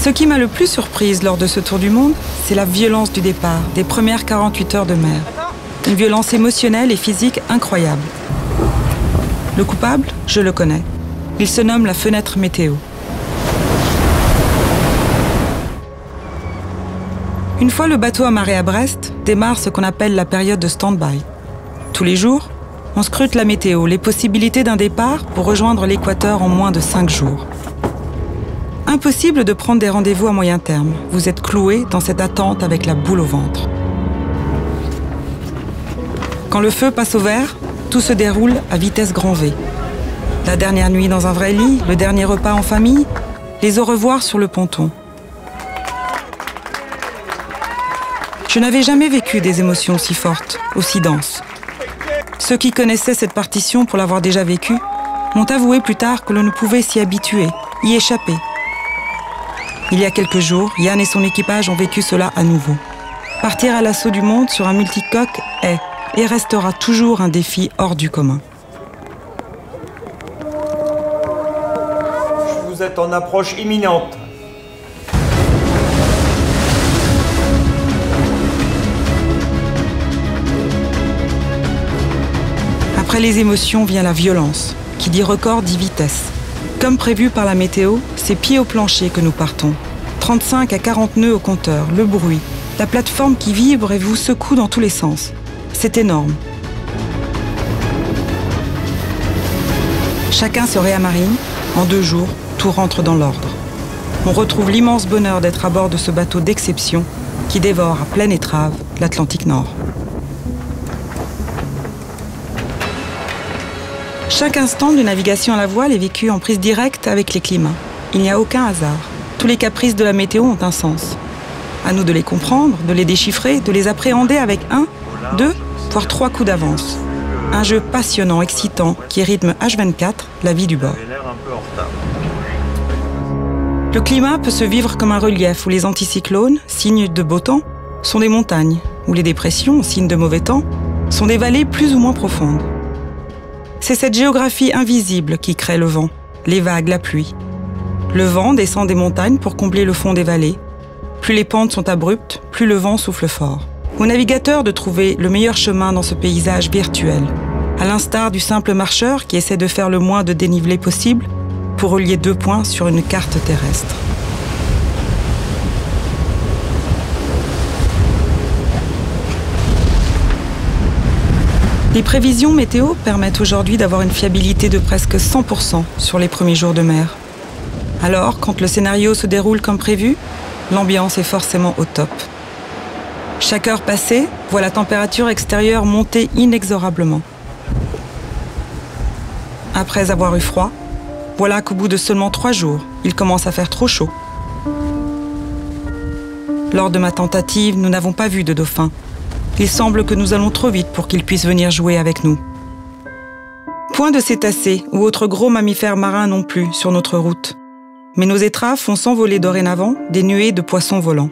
Ce qui m'a le plus surprise lors de ce tour du monde, c'est la violence du départ, des premières 48 heures de mer. Une violence émotionnelle et physique incroyable. Le coupable, je le connais. Il se nomme la fenêtre météo. Une fois le bateau amarré à Brest, démarre ce qu'on appelle la période de stand-by. Tous les jours, on scrute la météo, les possibilités d'un départ pour rejoindre l'équateur en moins de 5 jours. Impossible de prendre des rendez-vous à moyen terme. Vous êtes cloué dans cette attente avec la boule au ventre. Quand le feu passe au vert, tout se déroule à vitesse grand V. La dernière nuit dans un vrai lit, le dernier repas en famille, les au revoir sur le ponton. Je n'avais jamais vécu des émotions aussi fortes, aussi denses. Ceux qui connaissaient cette partition pour l'avoir déjà vécue m'ont avoué plus tard que l'on ne pouvait s'y habituer, y échapper. Il y a quelques jours, Yann et son équipage ont vécu cela à nouveau. Partir à l'assaut du monde sur un multicoque est et restera toujours un défi hors du commun. Vous êtes en approche imminente. Après les émotions vient la violence. Qui dit record dit vitesse. Comme prévu par la météo, c'est pied au plancher que nous partons. 35 à 40 nœuds au compteur, le bruit, la plateforme qui vibre et vous secoue dans tous les sens. C'est énorme. Chacun se réamarine. En 2 jours, tout rentre dans l'ordre. On retrouve l'immense bonheur d'être à bord de ce bateau d'exception qui dévore à pleine étrave l'Atlantique Nord. Chaque instant de navigation à la voile est vécu en prise directe avec les climats. Il n'y a aucun hasard. Tous les caprices de la météo ont un sens. À nous de les comprendre, de les déchiffrer, de les appréhender avec 1, 2, voire 3 coups d'avance. Un jeu passionnant, excitant, qui rythme H24 la vie du bord. Le climat peut se vivre comme un relief où les anticyclones, signes de beau temps, sont des montagnes, où les dépressions, signes de mauvais temps, sont des vallées plus ou moins profondes. C'est cette géographie invisible qui crée le vent, les vagues, la pluie. Le vent descend des montagnes pour combler le fond des vallées. Plus les pentes sont abruptes, plus le vent souffle fort. Au navigateur de trouver le meilleur chemin dans ce paysage virtuel, à l'instar du simple marcheur qui essaie de faire le moins de dénivelé possible pour relier 2 points sur une carte terrestre. Les prévisions météo permettent aujourd'hui d'avoir une fiabilité de presque 100% sur les premiers jours de mer. Alors, quand le scénario se déroule comme prévu, l'ambiance est forcément au top. Chaque heure passée voit la température extérieure monter inexorablement. Après avoir eu froid, voilà qu'au bout de seulement 3 jours, il commence à faire trop chaud. Lors de ma tentative, nous n'avons pas vu de dauphin. Il semble que nous allons trop vite pour qu'ils puissent venir jouer avec nous. Point de cétacés ou autres gros mammifères marins non plus sur notre route. Mais nos étraves font s'envoler dorénavant des nuées de poissons volants.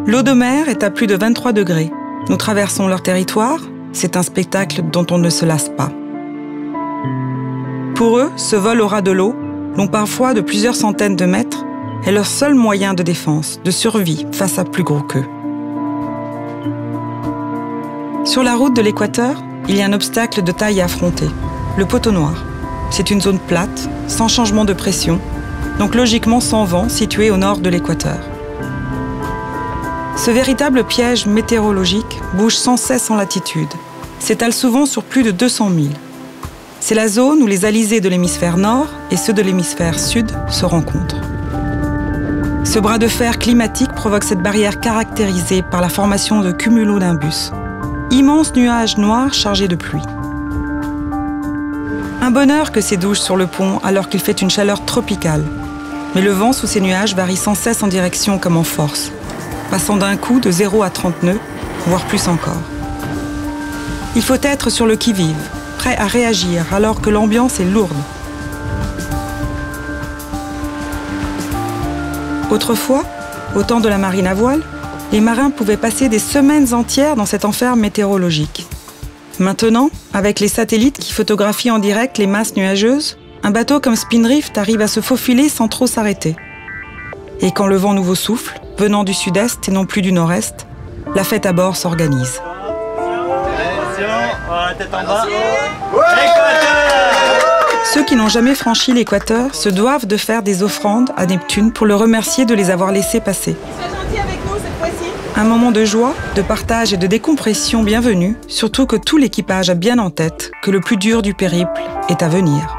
L'eau de mer est à plus de 23 degrés. Nous traversons leur territoire. C'est un spectacle dont on ne se lasse pas. Pour eux, ce vol au ras de l'eau, long parfois de plusieurs centaines de mètres, est leur seul moyen de défense, de survie face à plus gros qu'eux. Sur la route de l'équateur, il y a un obstacle de taille à affronter, le poteau noir. C'est une zone plate, sans changement de pression, donc logiquement sans vent, située au nord de l'équateur. Ce véritable piège météorologique bouge sans cesse en latitude, s'étale souvent sur plus de 200 000. C'est la zone où les alizés de l'hémisphère nord et ceux de l'hémisphère sud se rencontrent. Ce bras de fer climatique provoque cette barrière caractérisée par la formation de cumulonimbus, immenses nuages noirs chargés de pluie. Un bonheur que ces douches sur le pont alors qu'il fait une chaleur tropicale. Mais le vent sous ces nuages varie sans cesse en direction comme en force, passant d'un coup de 0 à 30 nœuds, voire plus encore. Il faut être sur le qui-vive, prêt à réagir alors que l'ambiance est lourde. Autrefois, au temps de la marine à voile, les marins pouvaient passer des semaines entières dans cet enfer météorologique. Maintenant, avec les satellites qui photographient en direct les masses nuageuses, un bateau comme Spindrift arrive à se faufiler sans trop s'arrêter. Et quand le vent nouveau souffle, venant du sud-est et non plus du nord-est, la fête à bord s'organise. Ceux qui n'ont jamais franchi l'équateur se doivent de faire des offrandes à Neptune pour le remercier de les avoir laissés passer. Un moment de joie, de partage et de décompression bienvenue, surtout que tout l'équipage a bien en tête que le plus dur du périple est à venir.